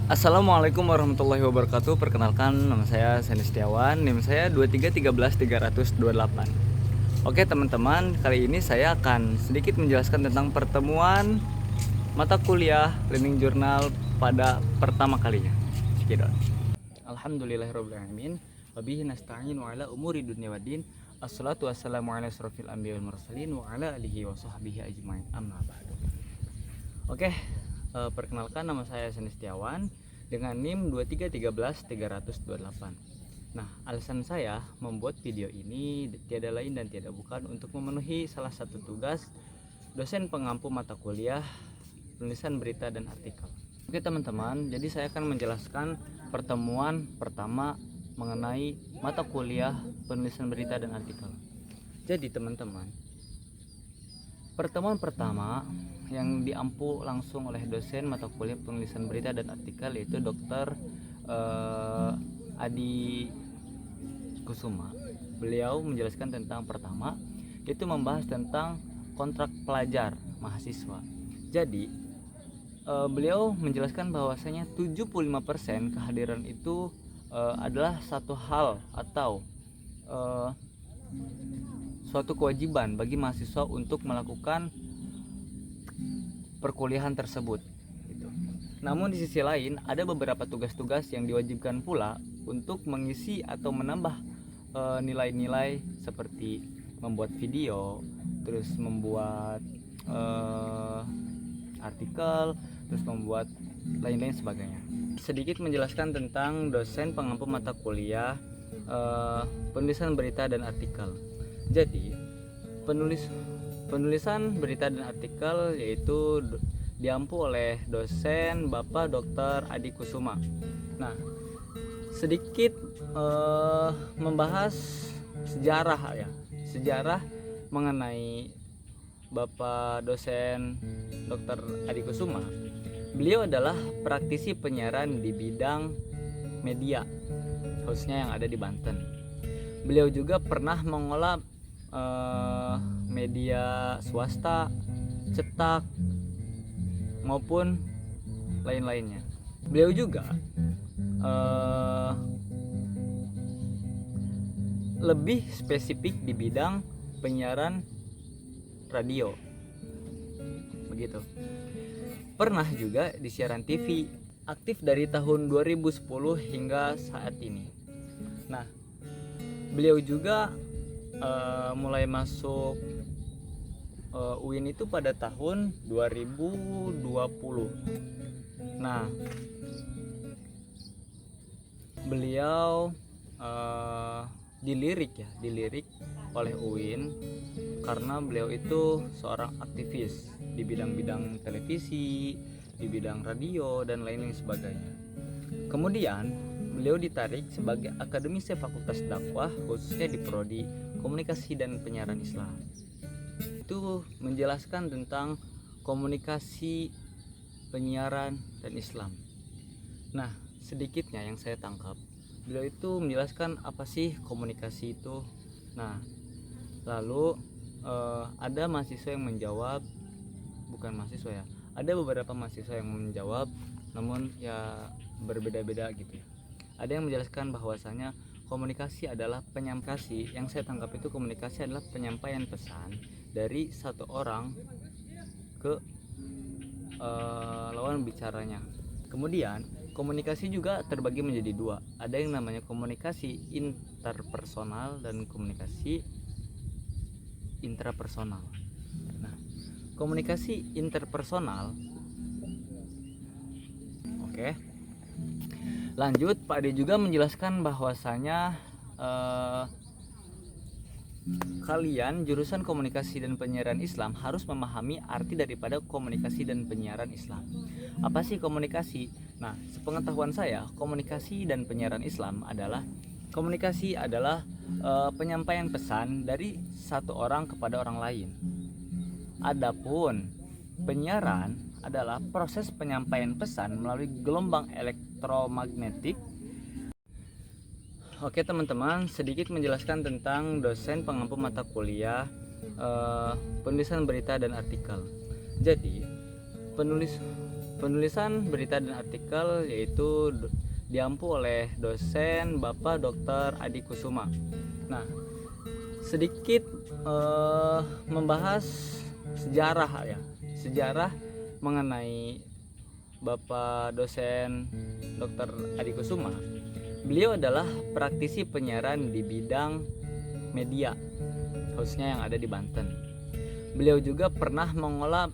Assalamualaikum warahmatullahi wabarakatuh. Perkenalkan, nama saya Seni Setiawan, NIM saya 2313328. Oke teman-teman, kali ini saya akan sedikit menjelaskan tentang pertemuan mata kuliah Learning Journal pada pertama kalinya. Cekidot. Alhamdulillahirrahmanirrahim. Wabihi nasta'in wa ala umuri dunia waddin. Assalatu wassalamu ala asrofil anbiya wal mursalin wa ala alihi wa sahbihi ajma'in, amma ba'du. Oke, perkenalkan, nama saya Seni Setiawan dengan NIM 2313328. Nah, alasan saya membuat video ini tiada lain dan tiada bukan untuk memenuhi salah satu tugas dosen pengampu mata kuliah penulisan berita dan artikel. Oke teman-teman, jadi saya akan menjelaskan pertemuan pertama mengenai mata kuliah penulisan berita dan artikel. Jadi teman-teman, pertemuan pertama yang diampu langsung oleh dosen mata kuliah penulisan berita dan artikel yaitu Dr. Adi Kusuma. Beliau menjelaskan tentang pertama yaitu membahas tentang kontrak pelajar mahasiswa. Jadi beliau menjelaskan bahwasanya 75% kehadiran itu adalah satu hal atau suatu kewajiban bagi mahasiswa untuk melakukan perkuliahan tersebut gitu. Namun di sisi lain ada beberapa tugas-tugas yang diwajibkan pula untuk mengisi atau menambah nilai-nilai seperti membuat video, terus membuat artikel, terus membuat lain-lain sebagainya. Sedikit menjelaskan tentang dosen pengampu mata kuliah penulisan berita dan artikel. Jadi penulisan berita dan artikel yaitu diampu oleh dosen Bapak Dr. Adi Kusuma. Nah, sedikit membahas sejarah mengenai Bapak dosen Dr. Adi Kusuma. Beliau adalah praktisi penyiaran di bidang media, khususnya yang ada di Banten. Beliau juga pernah mengolah media swasta, cetak maupun lain-lainnya. Beliau juga lebih spesifik di bidang penyiaran radio, begitu. Pernah juga di siaran TV, aktif dari tahun 2010 hingga saat ini. Nah, beliau juga mulai masuk UIN itu pada tahun 2020. Nah, beliau dilirik oleh UIN karena beliau itu seorang aktivis di bidang-bidang televisi, di bidang radio dan lain-lain sebagainya. Kemudian beliau ditarik sebagai akademisi Fakultas Dakwah khususnya di prodi Komunikasi dan Penyiaran Islam. Itu menjelaskan tentang komunikasi, penyiaran dan Islam. Nah, sedikitnya yang saya tangkap, beliau itu menjelaskan apa sih komunikasi itu. Nah, lalu ada mahasiswa yang menjawab, bukan mahasiswa ya, ada beberapa mahasiswa yang menjawab, namun ya berbeda-beda gitu ya. Ada yang menjelaskan bahwasanya komunikasi adalah penyampaian, yang saya tangkap itu komunikasi adalah penyampaian pesan dari satu orang ke lawan bicaranya. Kemudian komunikasi juga terbagi menjadi dua. Ada yang namanya komunikasi interpersonal dan komunikasi intrapersonal. Nah, komunikasi interpersonal, oke. Lanjut, Pak Ade juga menjelaskan bahwasanya kalian jurusan komunikasi dan penyiaran Islam harus memahami arti daripada komunikasi dan penyiaran Islam. Apa sih komunikasi? Nah, sepengetahuan saya, komunikasi dan penyiaran Islam adalah penyampaian pesan dari satu orang kepada orang lain. Adapun penyiaran adalah proses penyampaian pesan melalui gelombang elektromagnetik. Oke teman-teman, sedikit menjelaskan tentang dosen pengampu mata kuliah penulisan berita dan artikel. Jadi Penulisan berita dan artikel yaitu diampu oleh dosen Bapak Dr. Adi Kusuma. Nah, sedikit membahas sejarah mengenai Bapak dosen Dr. Adi Kusuma. Beliau adalah praktisi penyiaran di bidang media, khususnya yang ada di Banten. Beliau juga pernah mengolah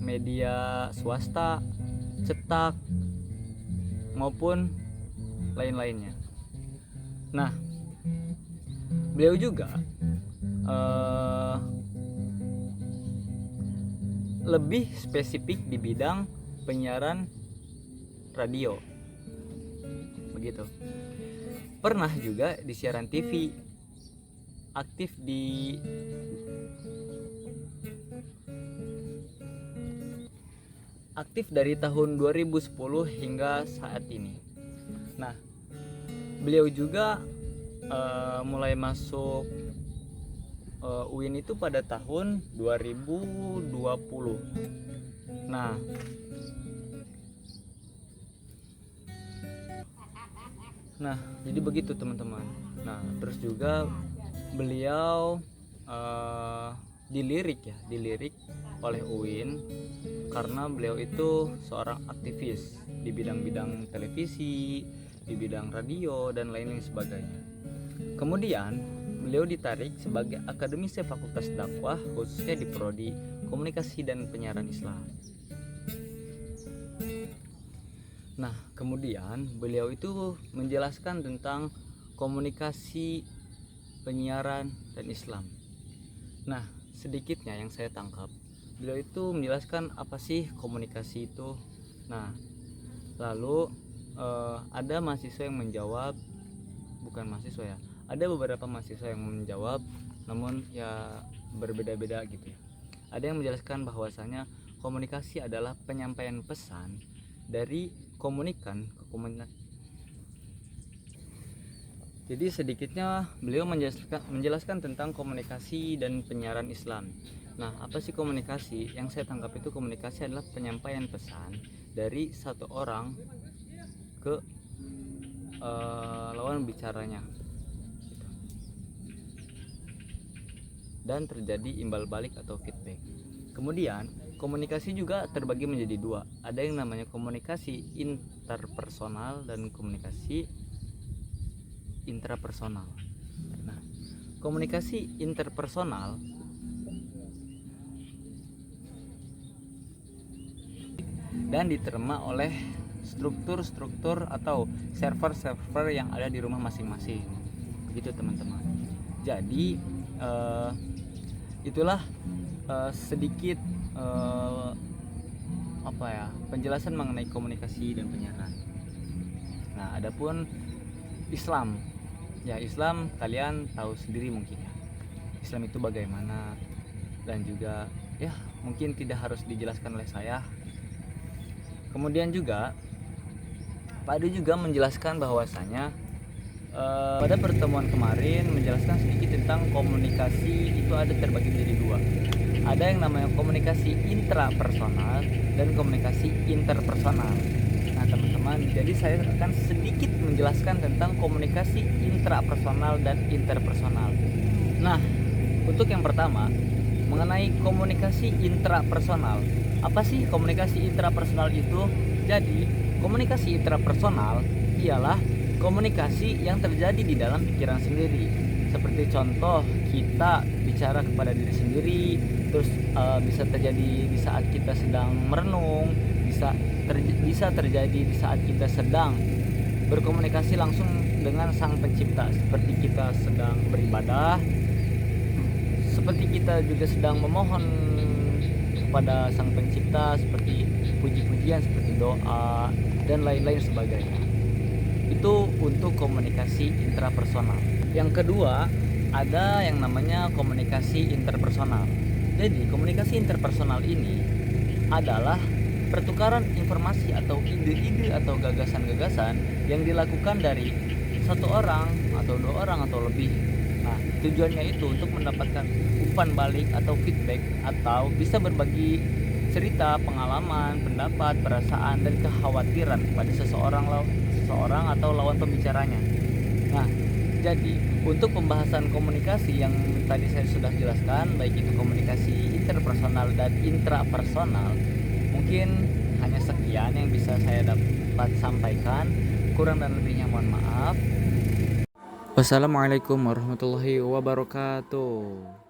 media swasta, cetak, maupun lain-lainnya. Nah, beliau juga lebih spesifik di bidang penyiaran radio, begitu. Pernah juga di siaran TV, aktif dari tahun 2010 hingga saat ini. Nah, beliau juga mulai masuk UIN itu pada tahun 2020. Nah, jadi begitu teman-teman. Nah, terus juga beliau dilirik oleh UIN karena beliau itu seorang aktivis di bidang-bidang televisi, di bidang radio dan lain-lain sebagainya. Kemudian beliau ditarik sebagai akademisi Fakultas Dakwah, khususnya di prodi Komunikasi dan Penyiaran Islam. Nah, kemudian beliau itu menjelaskan tentang komunikasi, penyiaran, dan Islam. Nah, sedikitnya yang saya tangkap, beliau itu menjelaskan apa sih komunikasi itu. Nah, lalu ada mahasiswa yang menjawab, ada beberapa mahasiswa yang menjawab, namun ya berbeda-beda gitu ya. Ada yang menjelaskan bahwasanya komunikasi adalah penyampaian pesan dari komunikan ke komunikan. Jadi sedikitnya beliau menjelaskan tentang komunikasi dan penyiaran Islam. Nah, apa sih komunikasi? Yang saya tangkap itu komunikasi adalah penyampaian pesan dari satu orang ke lawan bicaranya, dan terjadi imbal balik atau feedback. Kemudian komunikasi juga terbagi menjadi dua. Ada yang namanya komunikasi interpersonal dan komunikasi intrapersonal. Nah, komunikasi interpersonal dan diterima oleh struktur-struktur atau server-server yang ada di rumah masing-masing. Begitu teman-teman. Jadi itulah sedikit penjelasan mengenai komunikasi dan penyiaran. Nah, adapun Islam, ya Islam kalian tahu sendiri mungkin ya. Islam itu bagaimana, dan juga ya mungkin tidak harus dijelaskan oleh saya. Kemudian juga Pak Adu juga menjelaskan bahwasanya pada pertemuan kemarin menjelaskan sedikit tentang komunikasi itu ada terbagi menjadi dua. Ada yang namanya komunikasi intrapersonal dan komunikasi interpersonal. Nah teman-teman, jadi saya akan sedikit menjelaskan tentang komunikasi intrapersonal dan interpersonal. Nah, untuk yang pertama mengenai komunikasi intrapersonal. Apa sih komunikasi intrapersonal itu? Jadi komunikasi intrapersonal ialah komunikasi yang terjadi di dalam pikiran sendiri. Seperti contoh, kita bicara kepada diri sendiri, terus bisa terjadi di saat kita sedang merenung, bisa terjadi di saat kita sedang berkomunikasi langsung dengan Sang Pencipta, seperti kita sedang beribadah, seperti kita juga sedang memohon kepada Sang Pencipta, seperti puji-pujian, seperti doa dan lain-lain sebagainya. Itu untuk komunikasi intrapersonal. Yang kedua, ada yang namanya komunikasi interpersonal. Jadi komunikasi interpersonal ini adalah pertukaran informasi atau ide-ide atau gagasan-gagasan yang dilakukan dari satu orang atau dua orang atau lebih. Nah, tujuannya itu untuk mendapatkan umpan balik atau feedback, atau bisa berbagi cerita, pengalaman, pendapat, perasaan, dan kekhawatiran pada seseorang atau lawan pembicaranya. Nah, jadi untuk pembahasan komunikasi yang tadi saya sudah jelaskan, baik itu komunikasi interpersonal dan intrapersonal, mungkin hanya sekian yang bisa saya dapat sampaikan. Kurang dan lebihnya mohon maaf. Wassalamualaikum warahmatullahi wabarakatuh.